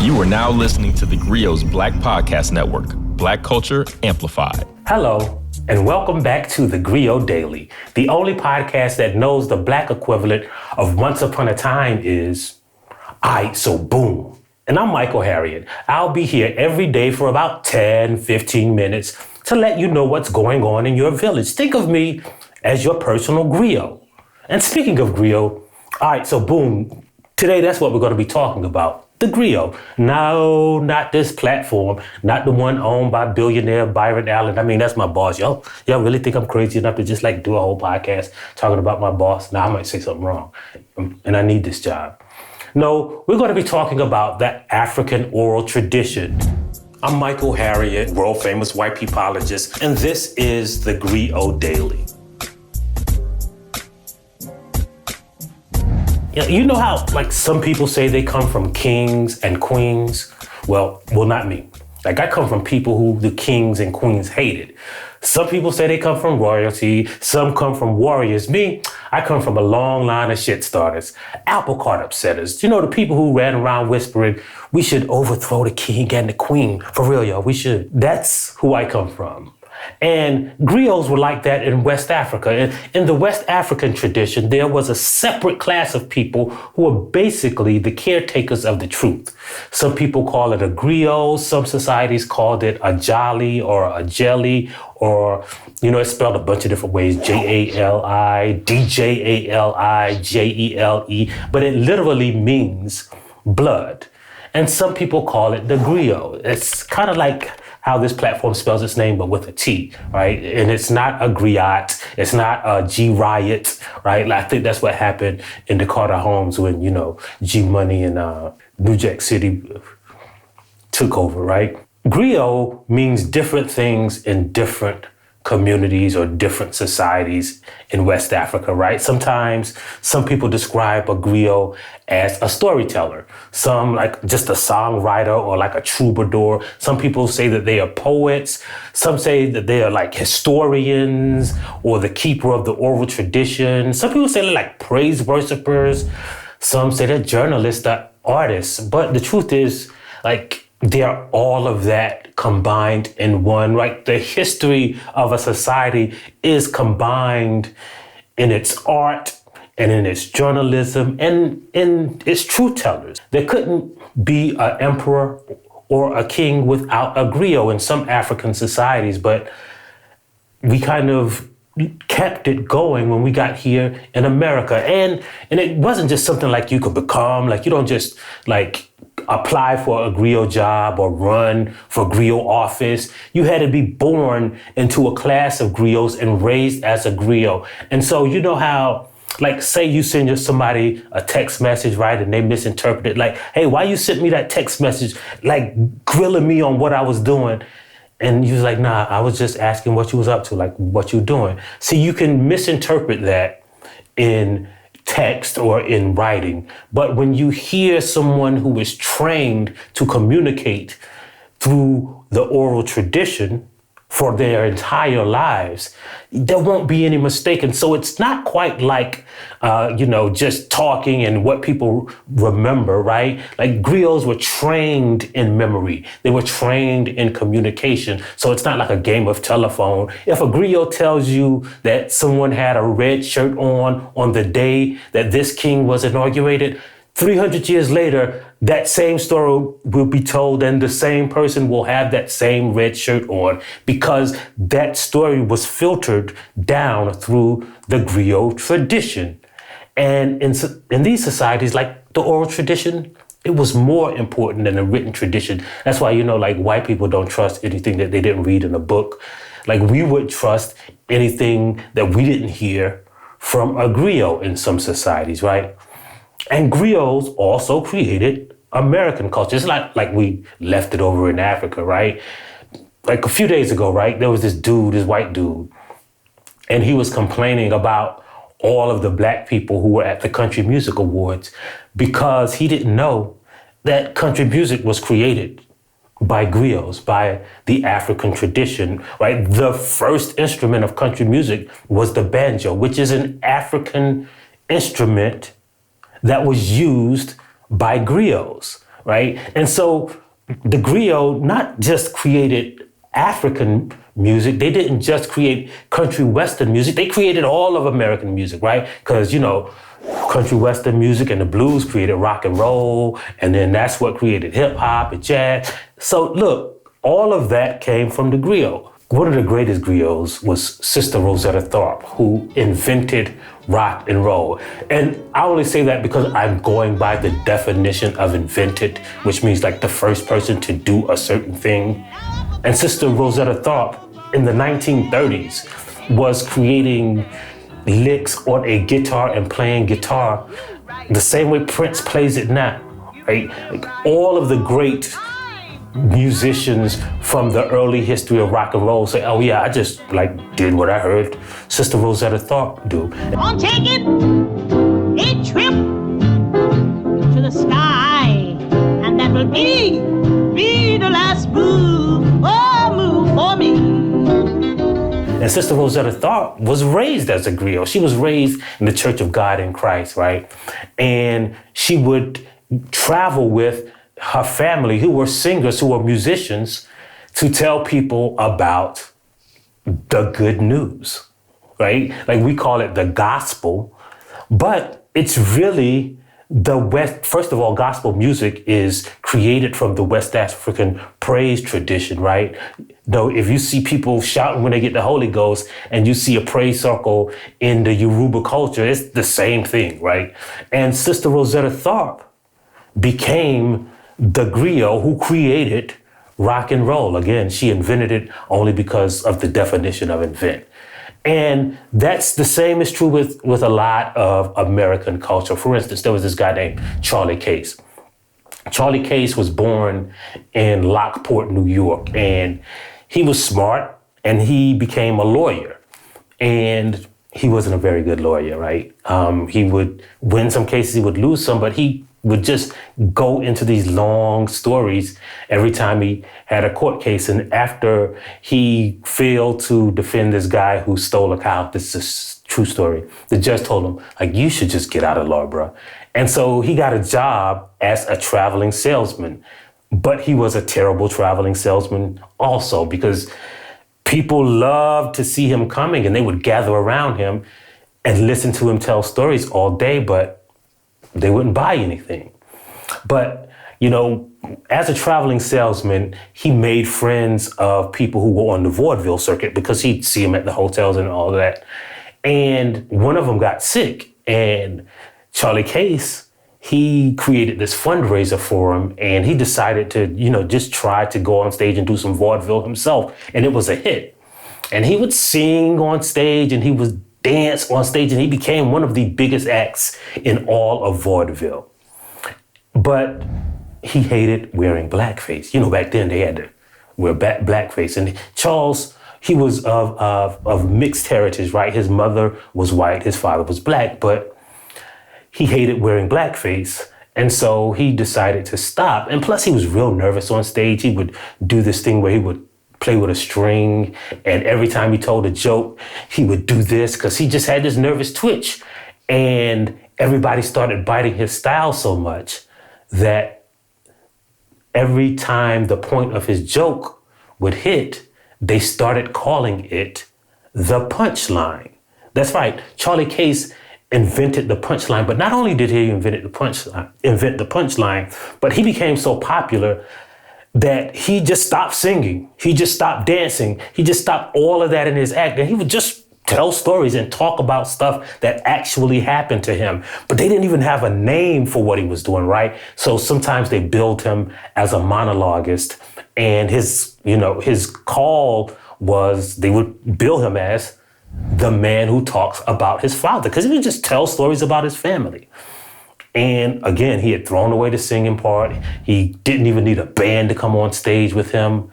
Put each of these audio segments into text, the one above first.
You are now listening to the Grio's Black Podcast Network, Black Culture Amplified. Hello, and welcome back to the Grio Daily, the only podcast that knows the Black equivalent of Once Upon a Time is, aight, so boom. And I'm Michael Harriot. I'll be here every day for about 10, 15 minutes to let you know what's going on in your village. Think of me as your personal griot. And speaking of griot, aight, so boom, today that's what we're going to be talking about. The griot. No, not this platform, not the one owned by billionaire Byron Allen. I mean, that's my boss. Y'all really think I'm crazy enough to just do a whole podcast talking about my boss? Now I might say something wrong, and I need this job. No, we're going to be talking about the African oral tradition. I'm Michael Harriot, world famous white peopleologist, and this is the Grio Daily. You know how, some people say they come from kings and queens? Well, not me. I come from people who the kings and queens hated. Some people say they come from royalty. Some come from warriors. Me, I come from a long line of shit starters. Apple cart upsetters. You know, the people who ran around whispering, we should overthrow the king and the queen. For real, y'all, we should. That's who I come from. And griots were like that in West Africa. In the West African tradition, there was a separate class of people who were basically the caretakers of the truth. Some people call it a griot. Some societies called it a jolly or a jelly, or, it's spelled a bunch of different ways, Jali, Djali, Jele, but it literally means blood. And some people call it the griot. It's kind of like how this platform spells its name, but with a T, right? And it's not a griot, it's not a G-riot, right? I think that's what happened in the Carter homes when, G-Money and New Jack City took over, right? Griot means different things in different communities or different societies in West Africa, right? Sometimes some people describe a griot as a storyteller, some just a songwriter or a troubadour. Some people say that they are poets. Some say that they are historians or the keeper of the oral tradition. Some people say they're praise worshipers. Some say they're journalists, they're artists. But the truth is, they're all of that combined in one, right? The history of a society is combined in its art and in its journalism and in its truth tellers. There couldn't be an emperor or a king without a griot in some African societies, but we kind of kept it going when we got here in America. And it wasn't just something you could become, you don't just apply for a griot job or run for griot office. You had to be born into a class of griots and raised as a griot. And so you know how, say you send somebody a text message, right? And they misinterpret it hey, why you sent me that text message, grilling me on what I was doing? And you was nah, I was just asking what you was up to, what you doing. See, you can misinterpret that in text or in writing. But when you hear someone who is trained to communicate through the oral tradition for their entire lives, there won't be any mistake. And so it's not quite just talking and what people remember, right? Griots were trained in memory. They were trained in communication. So it's not like a game of telephone. If a griot tells you that someone had a red shirt on the day that this king was inaugurated, 300 years later, that same story will be told and the same person will have that same red shirt on because that story was filtered down through the griot tradition. And in these societies, the oral tradition, it was more important than the written tradition. That's why, white people don't trust anything that they didn't read in a book. We would trust anything that we didn't hear from a griot in some societies, right? And griots also created American culture. It's not like we left it over in Africa, right? A few days ago, right, there was this white dude, and he was complaining about all of the black people who were at the Country Music Awards because he didn't know that country music was created by griots, by the African tradition, right? The first instrument of country music was the banjo, which is an African instrument that was used by griots. right? And so the griot not just created African music, they didn't just create country western music, they created all of American music, right? Because, country western music and the blues created rock and roll, and then that's what created hip hop and jazz. So look, all of that came from the griot. One of the greatest griots was Sister Rosetta Tharpe, who invented rock and roll. And I only say that because I'm going by the definition of invented, which means like the first person to do a certain thing. And Sister Rosetta Tharpe in the 1930s was creating licks on a guitar and playing guitar the same way Prince plays it now, right? Like all of the great musicians from the early history of rock and roll say, oh yeah, I just did what I heard Sister Rosetta Tharpe do. On taking a trip to the sky, and that will be the last move for me. And Sister Rosetta Tharpe was raised as a griot. She was raised in the Church of God in Christ, right? And she would travel with her family, who were singers, who were musicians, to tell people about the good news, right? Like we call it the gospel, but it's really the West. First of all, gospel music is created from the West African praise tradition, right? Though if you see people shouting when they get the Holy Ghost and you see a praise circle in the Yoruba culture, it's the same thing, right? And Sister Rosetta Tharpe became the griot who created rock and roll. Again, she invented it only because of the definition of invent. And that's the same is true with a lot of American culture. For instance, there was this guy named Charlie Case. Charlie Case was born in Lockport, New York, and he was smart and he became a lawyer. And he wasn't a very good lawyer, right? He would win some cases, he would lose some, but he would just go into these long stories every time he had a court case. And after he failed to defend this guy who stole a cow, this is a true story, the judge told him, you should just get out of law, bro. And so he got a job as a traveling salesman. But he was a terrible traveling salesman also, because people loved to see him coming and they would gather around him and listen to him tell stories all day, but they wouldn't buy anything. But, as a traveling salesman, he made friends of people who were on the vaudeville circuit because he'd see them at the hotels and all that. And one of them got sick, and Charlie Case, he created this fundraiser for him, and he decided to, just try to go on stage and do some vaudeville himself. And it was a hit. And he would sing on stage and he would dance on stage, and he became one of the biggest acts in all of vaudeville. But he hated wearing blackface. Back then they had to wear blackface. And Charles, he was of mixed heritage, right? His mother was white, his father was black, but he hated wearing blackface. And so he decided to stop. And plus he was real nervous on stage. He would do this thing where he would play with a string, and every time he told a joke, he would do this because he just had this nervous twitch. And everybody started biting his style so much that every time the point of his joke would hit, they started calling it the punchline. That's right, Charlie Case invented the punchline, but not only did he invent the punchline, but he became so popular that he just stopped singing. He just stopped dancing. He just stopped all of that in his act. And he would just tell stories and talk about stuff that actually happened to him. But they didn't even have a name for what he was doing, right? So sometimes they billed him as a monologuist. And his call was, they would bill him as the man who talks about his father, because he would just tell stories about his family. And again, he had thrown away the singing part. He didn't even need a band to come on stage with him.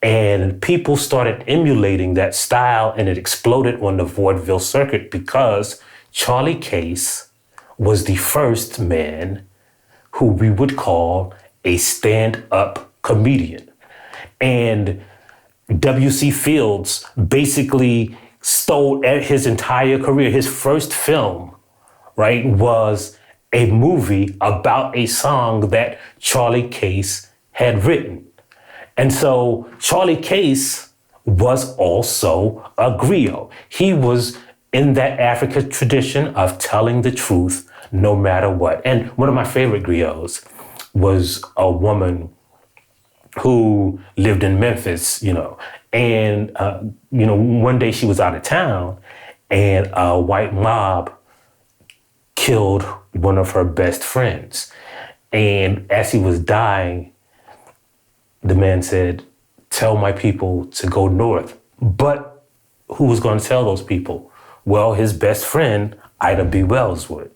And people started emulating that style, and it exploded on the vaudeville circuit because Charlie Case was the first man who we would call a stand-up comedian. And W.C. Fields basically stole his entire career. His first film, right, was a movie about a song that Charlie Case had written. And so Charlie Case was also a griot. He was in that African tradition of telling the truth no matter what. And one of my favorite griots was a woman who lived in Memphis, and, one day she was out of town and a white mob killed one of her best friends. And as he was dying, the man said, "Tell my people to go north." But who was going to tell those people? Well, his best friend, Ida B. Wells, would.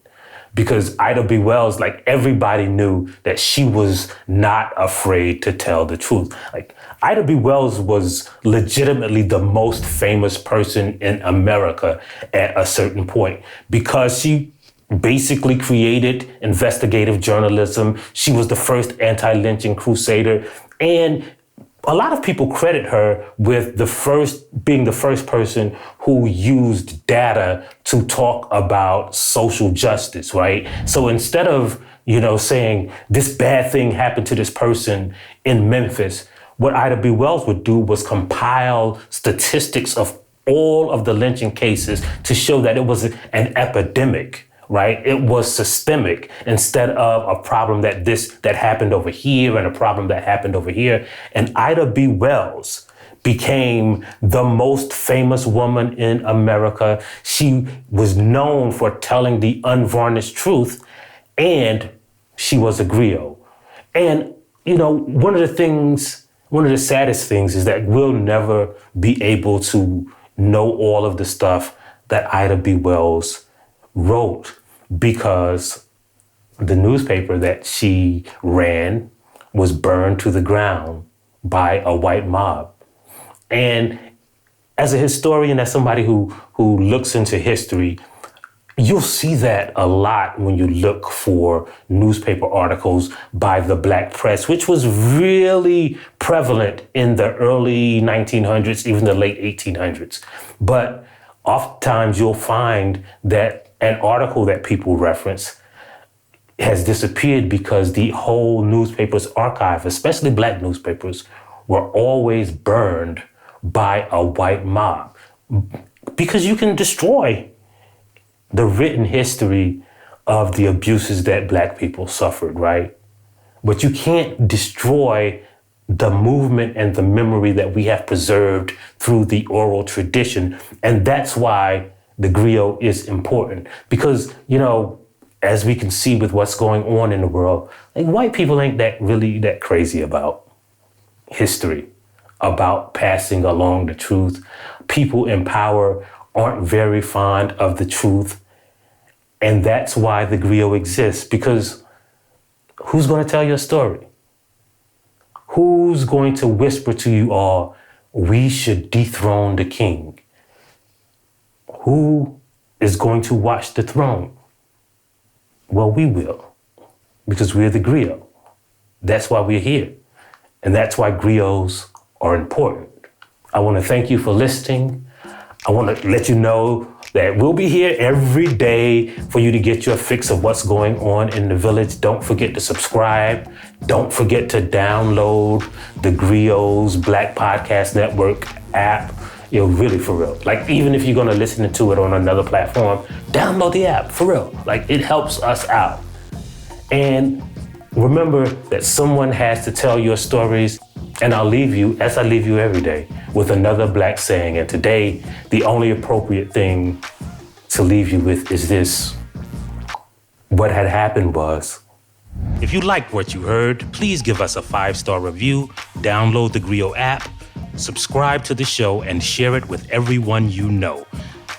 Because Ida B. Wells, like, everybody knew that she was not afraid to tell the truth. Like, Ida B. Wells was legitimately the most famous person in America at a certain point because she basically created investigative journalism. She was the first anti-lynching crusader. And a lot of people credit her with being the first person who used data to talk about social justice, right? So instead of, saying this bad thing happened to this person in Memphis, what Ida B. Wells would do was compile statistics of all of the lynching cases to show that it was an epidemic. Right? It was systemic instead of a problem that happened over here and a problem that happened over here. And Ida B. Wells became the most famous woman in America. She was known for telling the unvarnished truth, and she was a griot. And, one of the saddest things is that we'll never be able to know all of the stuff that Ida B. Wells wrote because the newspaper that she ran was burned to the ground by a white mob. And as a historian, as somebody who looks into history, you'll see that a lot when you look for newspaper articles by the Black press, which was really prevalent in the early 1900s, even the late 1800s. But oftentimes you'll find that an article that people reference has disappeared because the whole newspaper's archive, especially Black newspapers, were always burned by a white mob. Because you can destroy the written history of the abuses that Black people suffered, right? But you can't destroy the movement and the memory that we have preserved through the oral tradition. And that's why the griot is important because, as we can see with what's going on in the world, like, white people ain't that crazy about history, about passing along the truth. People in power aren't very fond of the truth. And that's why the griot exists, because who's going to tell your story? Who's going to whisper to you all, we should dethrone the king? Who is going to watch the throne? Well, we will, because we're the griot. That's why we're here. And that's why griots are important. I want to thank you for listening. I want to let you know that we'll be here every day for you to get your fix of what's going on in the village. Don't forget to subscribe. Don't forget to download the Grio Black Podcast Network app. Really, for real. Like, even if you're going to listen to it on another platform, download the app, for real. Like, it helps us out. And remember that someone has to tell your stories. And I'll leave you, as I leave you every day, with another Black saying. And today, the only appropriate thing to leave you with is this. What had happened was, if you liked what you heard, please give us a 5-star review, download the Grio app, subscribe to the show, and share it with everyone you know.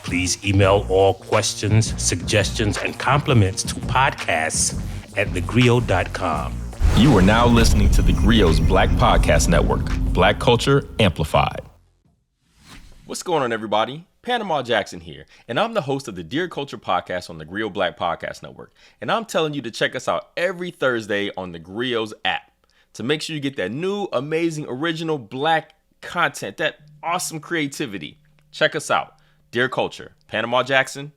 Please email all questions, suggestions, and compliments to podcasts@thegrio.com. You are now listening to the Grio's Black Podcast Network, Black Culture Amplified. What's going on, everybody? Panama Jackson here, and I'm the host of the Dear Culture podcast on the Grio Black Podcast Network. And I'm telling you to check us out every Thursday on the Grio's app to make sure you get that new, amazing, original Black content, that awesome creativity. Check us out. Dear Culture, Panama Jackson,